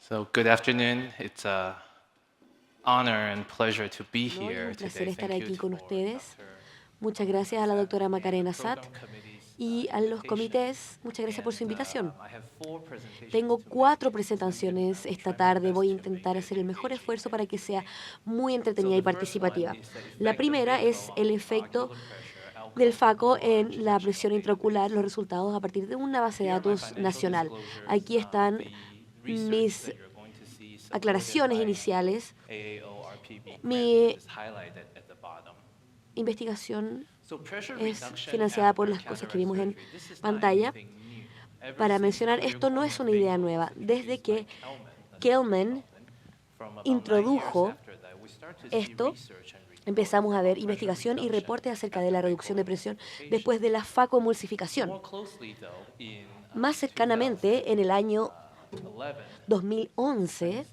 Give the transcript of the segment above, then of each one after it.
So, good afternoon. It's a honor and pleasure to be ¿no? Y es here un placer today. estar Thank you aquí con for ustedes. Dr. Muchas gracias a la doctora Macarena and Satt program committee's y a los invitation. comités. Muchas gracias por su invitación. I have four presentations Tengo to make, 4 and I presentaciones will esta try my tarde. Voy a best to make intentar it hacer el mejor engaging esfuerzo and para que sea entertaining. muy So entretenida y the first one participativa. is the La effect of primera phaco es el on efecto ocular pressure del outcome from FACO a large en la national presión intraocular, database. los resultados a partir de una base de Here are my datos financial nacional. disclosures. Aquí están The research mis that you're going to see supported aclaraciones by iniciales. AAORPB grant Mi is highlighted at the bottom. investigación So pressure es reduction financiada por after las cosas que cataract vimos en surgery. This is not pantalla. anything new. Ever Para since mencionar, clear esto no es una idea corneal phaco nueva. was Desde introduced by que Kelman, Dr. Kelman Kelman, from about 9 years introdujo after that, we start to see esto, research and reports empezamos a ver about pressure investigación y reduction reportes acerca de after la reducción de presión phacoemulsification. después de la facoemulsificación. More closely, though, in Más cercanamente, en el año 2011, 2011,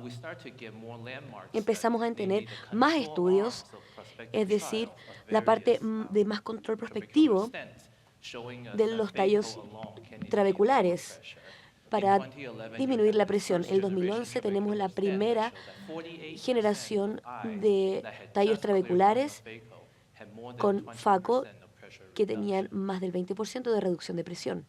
we start to get more landmark empezamos a studies, tener namely the más control estudios, arms of prospective es decir, trials of la parte various de más control trabecular prospectivo stents, showing us de that los phaco tallos alone can indeed lower trabeculares pressure. In para 2011, disminuir you la had the presión. first En el generation 2011 tenemos la trabecular stent that primera showed that 48% generación of eyes de that had tallos just cleared from the trabeculares phaco had more than con 20% FACO of pressure que reduction. tenían más del 20% de reducción de presión.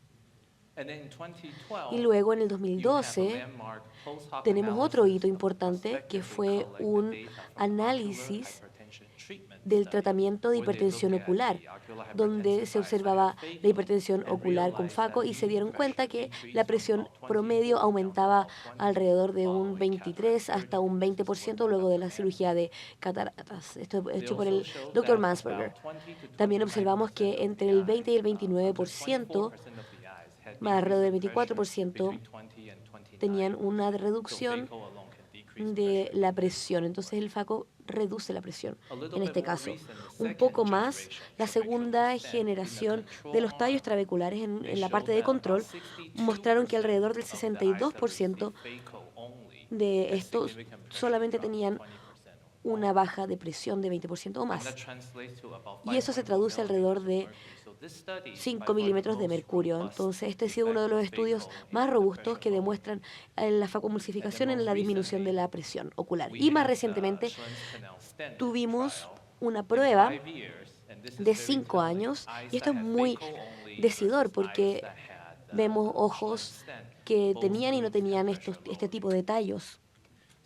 And then in Y 2012, luego en el you have a 2012 landmark post-hoc tenemos otro analysis hito of importante que prospectively fue collect the un data from the ocular análisis hypertension treatment del study, tratamiento de where they look hipertensión at ocular, the ocular donde hypertensive se eyes that have observaba la phaco hipertensión and ocular con realized that FACO y se mean dieron cuenta pressure que la decreased from presión about 24 promedio down to aumentaba about 20 alrededor de un following cataract 23 hasta surgery. un This is work 20% by luego de Dr. la cirugía Mansberger. de cataratas. Esto es They hecho por also el showed Dr. that Mansberger. about 20 to También observamos 29% que of entre the el 20 y eyes, el up to 29%, 24% of the eyes had alrededor increase del of pressure 24%, between 20 and 29. tenían una So reducción phaco alone can decrease de pressure la in this presión. cohort. Entonces el FACO reduce la presión A little en bit este more caso. recent, the Un second poco más, generation la trabecular segunda stent in the generación de control los tallos arm, trabeculares they en la showed parte de that about control mostraron que 62% alrededor del of the eyes that received 62% phaco only de had estos significant pressure solamente drop, tenían 20% or una more. baja de presión de 20% o And that más. translates to about Y eso se 5.4 traduce alrededor millimeters of de mercury. So this study is by 5 far the milímetros de most mercurio. robust Entonces, este ha sido uno de effect of los estudios phaco más in robustos pressure que lowering. demuestran la And then facomulsificación en most la disminución de recently, la presión ocular. we Y más had recientemente Schwann canal stent tuvimos trial una in prueba 5 years, and this is de very 5 telling. años, Eyes y esto that es had muy phaco only decidor versus eyes porque that had vemos Schwann ojos stent, que both tenían y no groups had tenían pressure este lowering. tipo de tallos.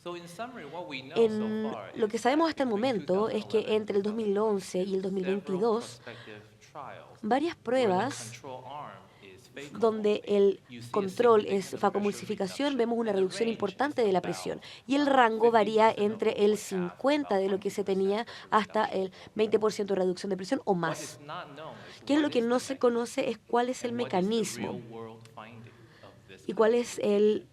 So in summary, what we know so En far lo is que sabemos that hasta el between momento es que 2011 and entre el 2011 y el 2022, several 2022, prospective trials varias where the pruebas control arm is phaco donde only, el you see a control es significant pressure facomulsificación, reduction, vemos una and the reducción range is importante de la about presión. Y el rango varía 50% of entre what we el would have, 50 about de lo que se 20% tenía of the hasta reduction el or more. 20% de reducción de presión o What is más. not known is ¿Qué es what lo que is no the se mechanism conoce? Es cuál es el and what is the mecanismo real world finding of this y kind cuál of es reduction.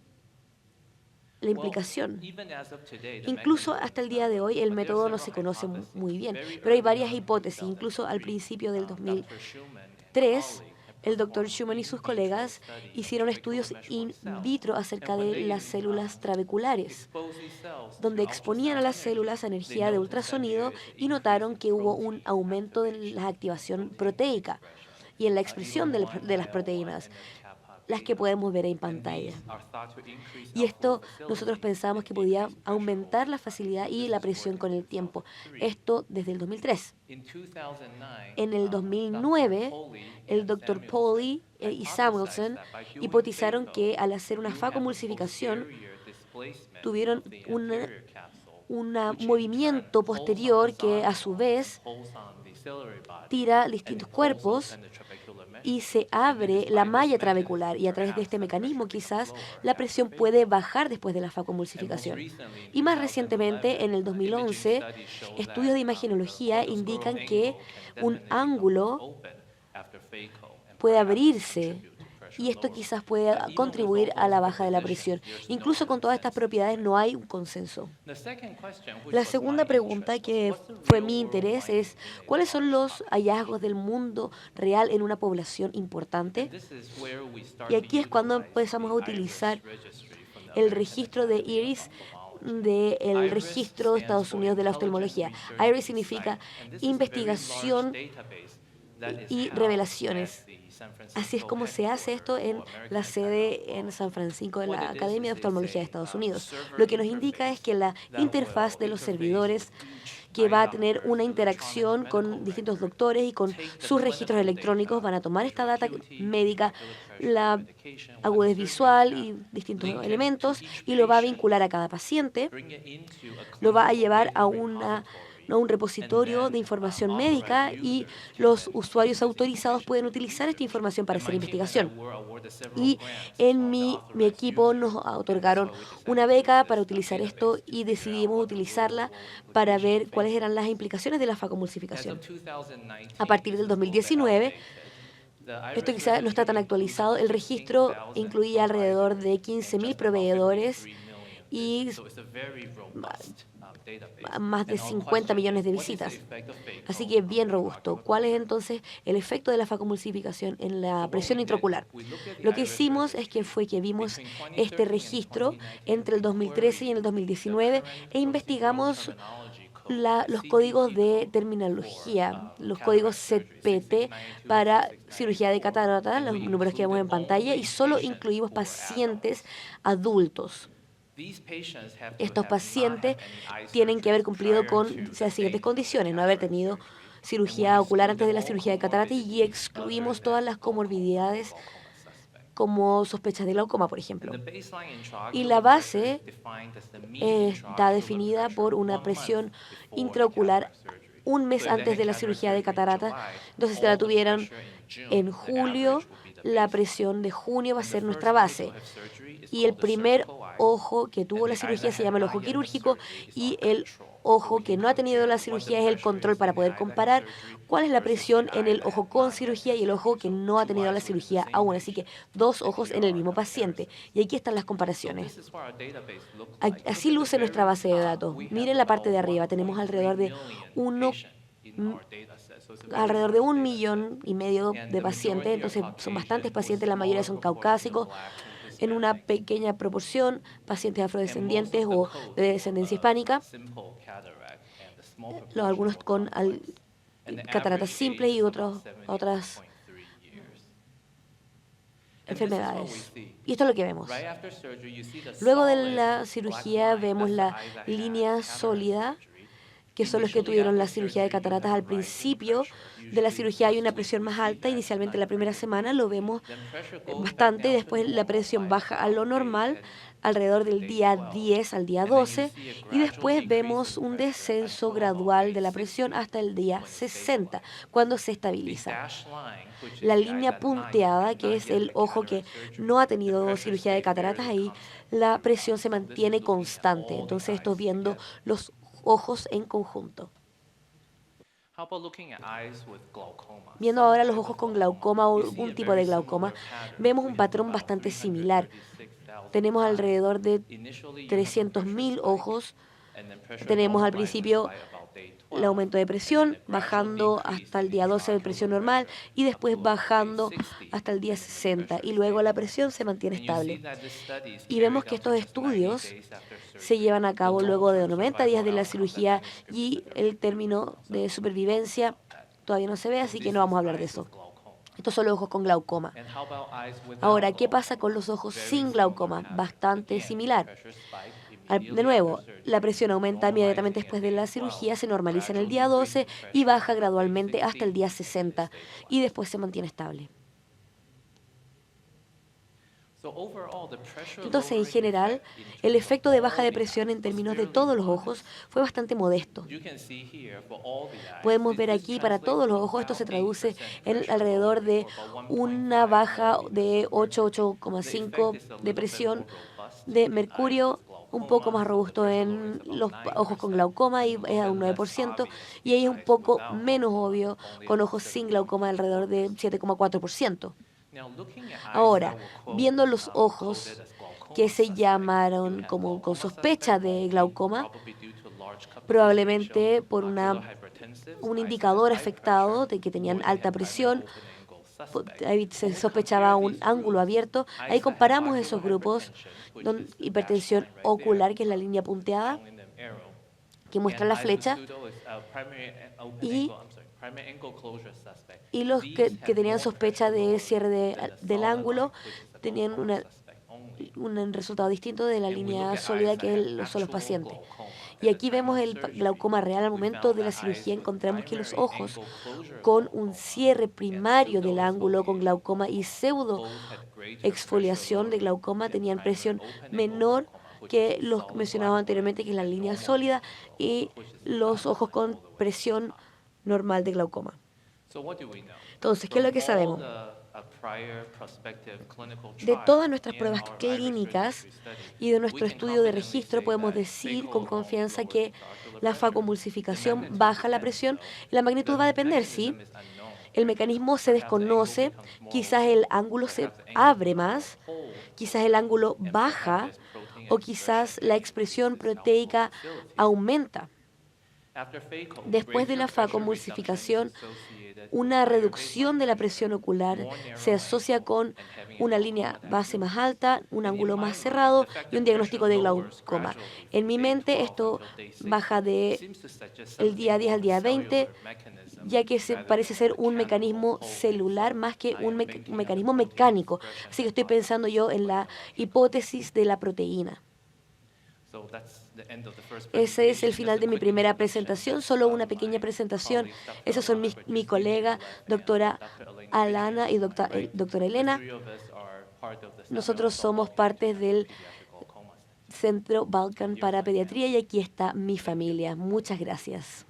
la Well, implicación. even as of today, the Incluso mechanism hasta is el not día de well hoy known, el but there are método no several se conoce hypotheses. muy bien, Very pero hay early varias on in hipótesis. Incluso al 2003, principio del Dr. Schumann and 2003, colleague had el doctor performed Schumann y in sus vitro colegas study of hicieron trabecular estudios mesenchymal in cells. vitro And acerca when de they las células trabeculares, exposed these cells to donde exponían a ultrasound las energy, células a they energía de noticed that there ultrasonido is an y increase notaron in que hubo un protein aumento de activation la and activación protein proteica expression, y en la expresión ALA1, de las IL-1, proteínas, and FKA las que beta. podemos ver en And pantalla. these are thought to increase Y outflow esto nosotros facility pensamos and que podía decrease pressure aumentar over la time. facilidad y This la is work presión in con el tiempo. 2003. Esto desde el 2003. In 2009, En el Dr. 2009, Poley el and Dr. Samuelson Pauly y hypothesized Samuelson that by doing hipotizaron phaco, que al hacer una you have a facomulsificación posterior displacement tuvieron of the un anterior capsule, which in movimiento turn pulls on the posterior que a su mesonomy vez and pulls on the ciliary body tira and distintos pulls cuerpos open the trabecular y mesh. se And it abre is la by this malla mechanism, trabecular y a través de perhaps, este that pressure mecanismo becomes quizás lower la after presión phaco. puede bajar después de la And most facomulsificación. recently, in Y más 2011, recientemente, en el imaging 2011, studies show estudios de that the imagenología fundoscleral indican angle que can un definitely become ángulo open after phaco and puede perhaps abrirse contribute to pressure y esto lowering. quizás puede But even with contribuir all a la those baja de la propositions, presión. there's Incluso no con todas estas consensus propiedades right no hay now. un consenso. The second question, which La was my segunda pregunta interest, was que what's the fue real mi world interés finding es in a ¿cuáles son large los hallazgos population? del mundo real en una población importante? And this is where we start Y to aquí es cuando utilize empezamos a the utilizar IRIS registry from the el American registro de Academy of IRIS Ophthalmology. del IRIS registro de stands Estados for Unidos de la Intelligent oftalmología. Research IRIS significa Insight, and this is a very large investigación database that is y housed at revelaciones. the Así es como se hace esto en la sede en San Francisco de la Academia de Oftalmología de Estados Unidos. Lo que nos indica es que la interfaz de los servidores que va a tener una interacción con distintos doctores y con sus registros electrónicos van a tomar esta data médica, la agudez visual y distintos elementos y lo va a vincular a cada paciente, lo va a llevar a un repositorio de información médica y los usuarios autorizados pueden utilizar esta información para hacer investigación. Y en mi equipo nos otorgaron una beca para utilizar esto y decidimos utilizarla para ver cuáles eran las implicaciones de la facomulsificación. A partir del 2019, esto quizás no está tan actualizado, el registro incluía alrededor de 15.000 proveedores y más de 50 millones de visitas. Así que bien robusto. ¿Cuál es entonces el efecto de la facomulsificación en la presión intraocular? Lo que hicimos es que vimos este registro entre el 2013 y el 2019 e investigamos los códigos de terminología, los códigos CPT para cirugía de catarata, los números que vemos en pantalla, y solo incluimos pacientes adultos. Estos pacientes tienen que haber cumplido con las siguientes condiciones: no haber tenido cirugía ocular antes de la cirugía de catarata y excluimos todas las comorbilidades como sospechas de glaucoma, por ejemplo. Y la base está definida por una presión intraocular un mes antes de la cirugía de catarata. Entonces, si la tuvieran en julio, la presión de junio va a ser nuestra base. Y el primer ojo que tuvo la cirugía se llama el ojo quirúrgico y el ojo que no ha tenido la cirugía es el control para poder comparar cuál es la presión en el ojo con cirugía y el ojo que no ha tenido la cirugía aún. Así que dos ojos en el mismo paciente. Y aquí están las comparaciones. Así luce nuestra base de datos. Miren la parte de arriba. Tenemos alrededor de 1,5 millón de pacientes. Entonces son bastantes pacientes. La mayoría son caucásicos. En una pequeña proporción, pacientes afrodescendientes o de descendencia hispánica, algunos con cataratas simples y otras enfermedades. Y esto es lo que vemos. Luego de la cirugía vemos la línea sólida, que son los que tuvieron la cirugía de cataratas al principio de la cirugía. Hay una presión más alta, inicialmente la primera semana lo vemos bastante, y después la presión baja a lo normal alrededor del día 10 al día 12, y después vemos un descenso gradual de la presión hasta el día 60, cuando se estabiliza. La línea punteada, que es el ojo que no ha tenido cirugía de cataratas, ahí la presión se mantiene constante. Entonces, esto viendo los ojos en conjunto. Viendo ahora los ojos con glaucoma o algún tipo de glaucoma, vemos un patrón bastante similar. Tenemos alrededor de 300.000 ojos. Tenemos al principio el aumento de presión, bajando hasta el día 12 de presión normal y después bajando hasta el día 60. Y luego la presión se mantiene estable. Y vemos que estos estudios se llevan a cabo luego de 90 días de la cirugía y el término de supervivencia todavía no se ve, así que no vamos a hablar de eso. Estos son los ojos con glaucoma. Ahora, ¿qué pasa con los ojos sin glaucoma? Bastante similar. De nuevo, la presión aumenta inmediatamente después de la cirugía, se normaliza en el día 12 y baja gradualmente hasta el día 60 y después se mantiene estable. Entonces, en general, el efecto de baja de presión en términos de todos los ojos fue bastante modesto. Podemos ver aquí para todos los ojos, esto se traduce en alrededor de una baja de 8,5 de presión de mercurio, un poco más robusto en los ojos con glaucoma y es a un 9%, y ahí es un poco menos obvio con ojos sin glaucoma alrededor de 7,4%. Ahora, viendo los ojos que se llamaron como con sospecha de glaucoma, probablemente por un indicador afectado de que tenían alta presión, ahí se sospechaba un ángulo abierto. Ahí comparamos esos grupos, hipertensión ocular, que es la línea punteada, que muestra la flecha, y Y los que tenían sospecha de cierre del ángulo tenían un resultado distinto de la línea sólida que son los pacientes. Y aquí vemos el glaucoma real al momento de la cirugía. Encontramos que los ojos con un cierre primario del ángulo con glaucoma y pseudo exfoliación de glaucoma tenían presión menor que los mencionados anteriormente, que es la línea sólida, y los ojos con presión normal de glaucoma. Entonces, ¿qué es lo que sabemos? De todas nuestras pruebas clínicas y de nuestro estudio de registro, podemos decir con confianza que la facomulsificación baja la presión. La magnitud va a depender, ¿sí? El mecanismo se desconoce, quizás el ángulo se abre más, quizás el ángulo baja o quizás la expresión proteica aumenta. Después de la facomulsificación, una reducción de la presión ocular se asocia con una línea base más alta, un ángulo más cerrado y un diagnóstico de glaucoma. En mi mente esto baja de el día 10 al día 20, ya que parece ser un mecanismo celular más que un mecanismo mecánico. Así que estoy pensando yo en la hipótesis de la proteína. Ese es el final de mi primera presentación, solo una pequeña presentación. Esos son mi colega, doctora Alana y doctora Elena. Nosotros somos parte del Centro Balkan para Pediatría y aquí está mi familia. Muchas gracias.